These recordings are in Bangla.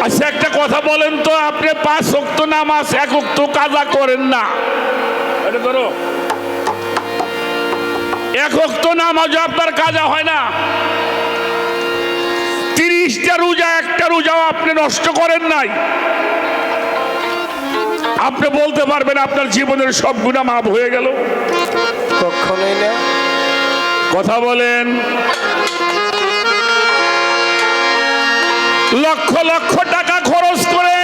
আচ্ছা একটা কথা বলেন তো, আপনি 5 ওয়াক্ত নামাজ 1 ওয়াক্ত কাজা করেন না, এটা ধরো 1 ওয়াক্ত নামাজও আপনার কাজা হয় না। 30টা রোজা, একটা রোজাও আপনি নষ্ট করেন নাই। আপনি বলতে পারবেন আপনার জীবনের সব গুনাহ মাফ হয়ে গেল? কখনোই না। কথা বলেন। লক্ষ লক্ষ টাকা খরচ করে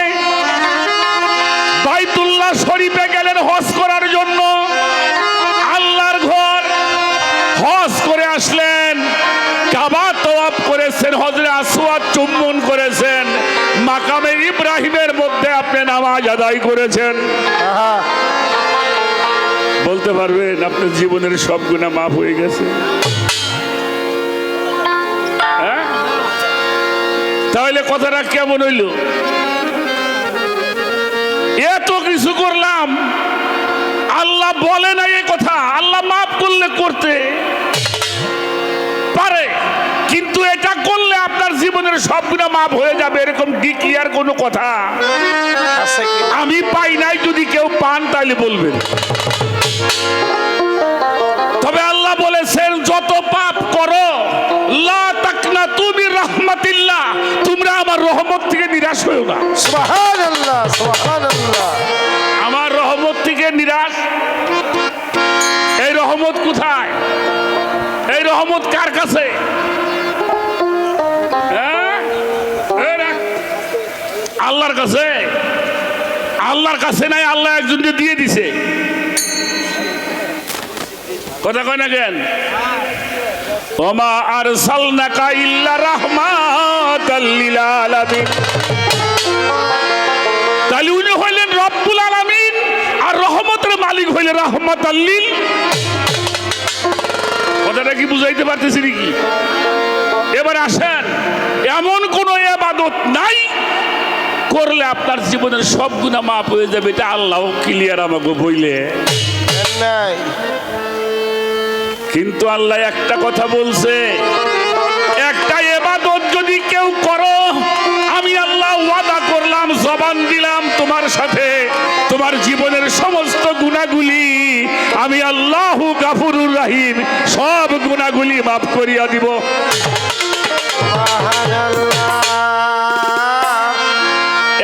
বাইতুল্লাহ শরীফে গেলেন হজ করার জন্য, আল্লাহর ঘর হজ করে আসলেন, কাবা তওয়াফ করেছেন, হজরে আসওয়াদ চুম্বন করেছেন, মাকামে ইব্রাহিমের মধ্যে আপনি নামাজ আদায় করেছেন। বলতে পারবেন আপনার জীবনের সব গুনাহ মাফ হয়ে গেছে? হ্যাঁ, তাহলে কথাটা কেমন হইল? এত কিছু করলাম, আল্লাহ বলে না এই কথা। আল্লাহ মাফ করলে করতে পারে, কিন্তু এটা করলে আপনার জীবনের সব গুনাহ মাফ হয়ে যাবে এরকম ডিক্লিয়ার কোনো কথা আমি পাই নাই। যদি কেউ পান তাহলে বলবেন। তবে আল্লাহ বলেছেন যত পাপ করো লা তাকনাতু মির রাহমাতিল্লাহ, তোমরা আমার রহমত থেকে নিরাশ হইও না। সুবহানাল্লাহ, সুবহানাল্লাহ। আমার রহমত থেকে নিরাশ? এই রহমত কোথায়? এই রহমত কার কাছে? আল্লাহর কাছে। আল্লাহর কাছে নাই, আল্লাহ একজনকে দিয়ে দিছে। কথা কয় না কেন? ওমা আরসালনাকা ইল্লা রাহমাতাল লিল আলামিন। তাহলে উনি হইলেন রব্বুল আলামিন, আর রহমতের মালিক হইলেন রাহমাতাল লিল। কথাটা কি বুঝাইতে পারতেছি নাকি? এবার আসেন, এমন কোন ইবাদত নাই করলে আপনার জীবনের সব গুনাহ মাফ হয়ে যাবে, এটা আল্লাহ ক্লিয়ার আমাকে বইলে নাই। কিন্তু আল্লাহ একটা কথা বলছে, একটা ইবাদত যদি কেউ করো, আমি আল্লাহ ওয়াদা করলাম, জবান দিলাম তোমার সাথে তোমার জীবনের সমস্ত গুনাহগুলি আমি আল্লাহু গাফুরুর রহিম সব গুনাহগুলি মাফ করিয়া দিব।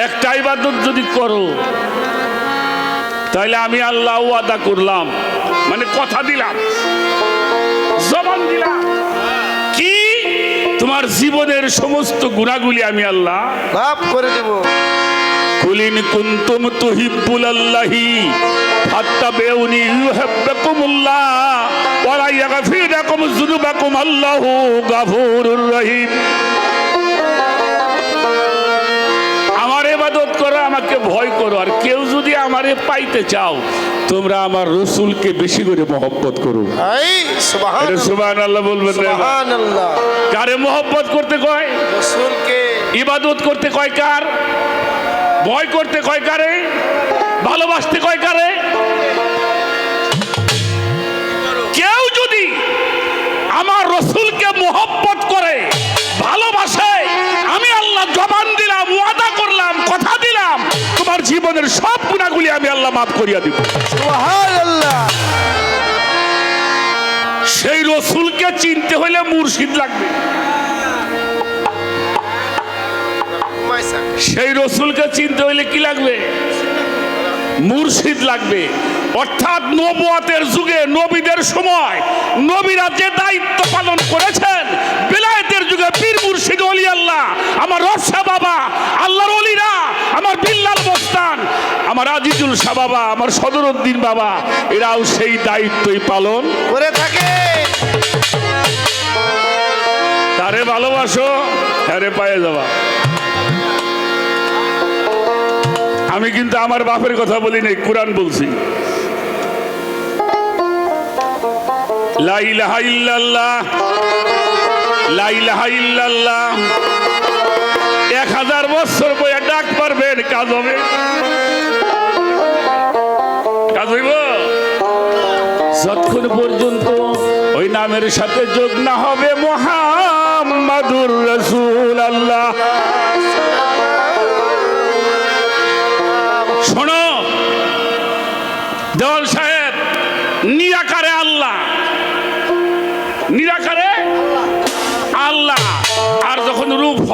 একটা ইবাদত যদি করো তাহলে আমি আল্লাহ ওয়াদা করলাম, মানে কথা দিলাম, জবান দিলাম, কি তোমার জীবনের সমস্ত গুনাহগুলি আমি আল্লাহ মাফ করে দেব। কুলিন কুনতুম তুহিব্বুনাল্লাহি ফাত্তাবিউনি ইউহিব্বুকুমুল্লাহ ওয়া লা ইয়াগফির লাকুম যুনুবাকুম আল্লাহু গাফুরুর রহিম। আমার ইবাদত করো, আমাকে ভয় করো, আর কেউ যদি আমারে পাইতে চাও তোমরা আমার রাসূলকে বেশি করে মহব্বত করো। সুবহানাল্লাহ, সুবহানাল্লাহ বলবেন না? সুবহানাল্লাহ। কারে মহব্বত করতে কয়? রাসূলকে। ইবাদত করতে কয় কার? ভয় করতে কয় কারে? ভালোবাসতে কয় কারে? কেউ যদি আমার রাসূলকে মহব্বত করে, ভালোবাসে, আমি আল্লাহ জবান দিলাম, ওয়াদা করলাম, কথা দিলাম, তোমার জীবনের সব গুনাহগুলি আমি আল্লাহ মাফ করিয়া দিব। সুবহানাল্লাহ। সেই রাসূলকে চিনতে হলে মুর্শিদ লাগবে। সেই রাসূলকে চিনতে হইলে কি লাগবে? মুর্শিদ লাগবে। অর্থাৎ নবুয়তের যুগে, নবীদের সময় নবীরা যে দায়িত্ব পালন করেছেন, বেলায়েতের যুগে পীর মুর্শিদ ওলি আল্লাহ, আমার রফসা বাবা, আল্লাহর ওলিরা, আমার বিল্লাল বস্তান, আমার আজিজুল শাহ বাবা, আমার সদরউদ্দিন বাবা, এরাও সেই দায়িত্বই পালন করে থাকে। তারে ভালোবাসো, হ্যারে পায়ে যাবা। আমি কিন্তু আমার বাপের কথা বলি নাই, কোরআন বলছি। লা ইলাহা ইল্লাল্লাহ, লা ইলাহা ইল্লাল্লাহ। 1000 বছর বইয়া ডাক পারবেন, কাজ হবে? কাজ হইব? যতক্ষণ পর্যন্ত ওই নামের সাথে যোগ না হবে মুহাম্মাদুর রাসূলুল্লাহ।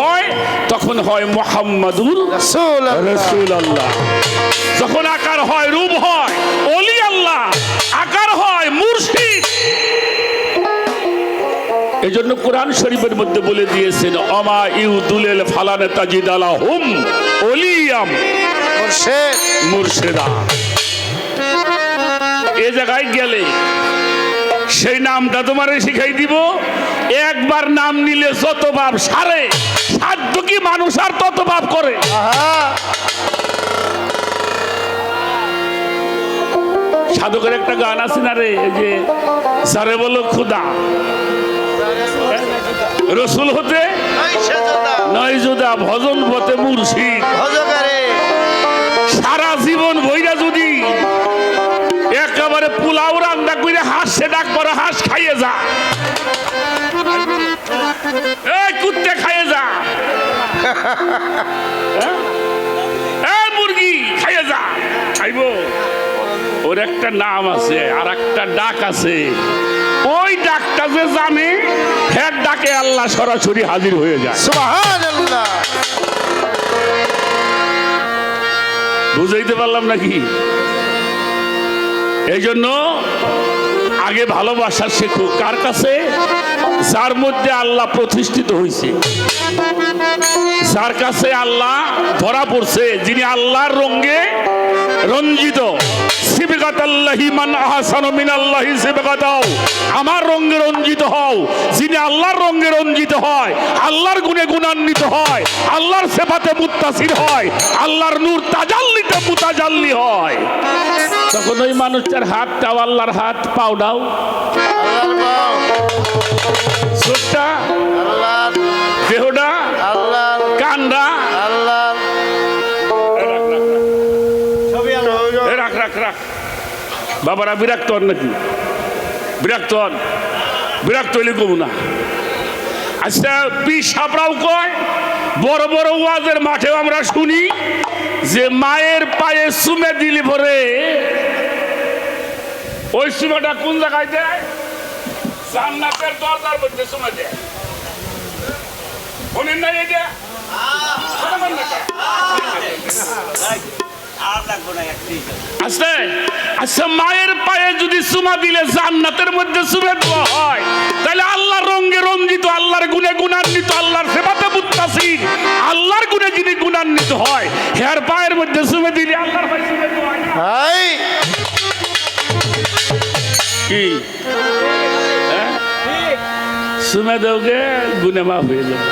হয় তখন হয় মুহাম্মাদুর রাসূলুল্লাহ রাসূলুল্লাহ। যখন আকার হয় রূপ হয় ওলি আল্লাহ, আকার হয় মুর্শিদ। এই জন্য কোরআন শরীফের মধ্যে বলে দিয়েছেন অমা ইউদুলেল ফালানে তাজিদ আলাহুম ওলিয়াম মুর্শিদ মুর্শিদা। এ জায়গায় গেলে সেই নামটা তোমারে শিখাই দিব। একবার নাম নিলে যত পাপ সারে, সাধ্য কি মানুষ আর তত পাপ করে। আহা সাধকের একটা গান আছে না রে, এই যে সারে বলো খুদা রসুল হতে নয় যোদা ভজন পথে মুর্শিদ। ভজকারে সারা জীবন ভইরা যদি একেবারে পোলাও রান্না করে হাঁসে ডাক করে হাঁস খাইয়ে যা, এই কুত্তে খাইয়ে যা, এই মুরগি খাইয়ে যা, খাইব। ওর একটা নাম আছে আর একটা ডাক আছে, ওই ডাকটা যে জানে হ্যাঁ ডাকে আল্লাহ সরাসরি হাজির হয়ে যায়। সুবহানাল্লাহ। বুঝাইতে পারলাম নাকি? এই জন্য আগে ভালোবাসা শেখো কার কাছে? যার মধ্যে আল্লাহ প্রতিষ্ঠিত হয়েছে, যার কাছে আল্লাহ ধরা পড়ছে, যিনি আল্লাহর রঙে রঞ্জিত। সিবগাতাল্লাহি মান আহসানু মিনাল্লাহি সিবগাতাও, আমার রঙে রঞ্জিত হও। যিনি আল্লাহর রঙে রঞ্জিত হয়, আল্লাহর গুণে গুণান্বিত হয়, আল্লাহর সিফাতে মুত্তাসির হয়, আল্লাহর নূর তাজাল্লিতে মুতাজাল্লি হয়, তখন ওই মানুষটার হাতটাও আল্লাহর হাত, পাওটাও আল্লাহর পাও, চোখটা, আল্লাহর, দেহটা, আল্লাহর, কানটা, আল্লাহর। এ রাখ রাখ রাখ। বাবারা বিরক্ত হন নাকি? বিরক্ত হন? বিরক্ত হইলে কমু না। আচ্ছা পীর সাহেবরাও কয়, বড় বড় ওয়াজের মাঠেও আমরা শুনি যে মায়ের পায়ে চুমে দিলি ভরে, ওই চুমাটা কোন জায়গায় দেয়? জান্নাতের দরজার মধ্যে চুমে দেয়। শোনেন না এটা? আচ্ছা আচ্ছা, মায়ের পায়ে যদি চুমা দিলে জান্নাতের মধ্যে চুমে দেওয়া হয়, তাহলে আল্লাহর রঙে রঞ্জিত, আল্লাহর গুণে গুণান্বিত, আল্লাহর সেবাতে মুত্তাসির, আল্লাহর গুণে যিনি গুণান্বিত হয়, হের পায়ের মধ্যে চুমে দিলে আল্লাহর পায়ে চুমে দেওয়া হয় না? হাই কি চুমে দেওগে গুণে মাফ হয়ে যাবে।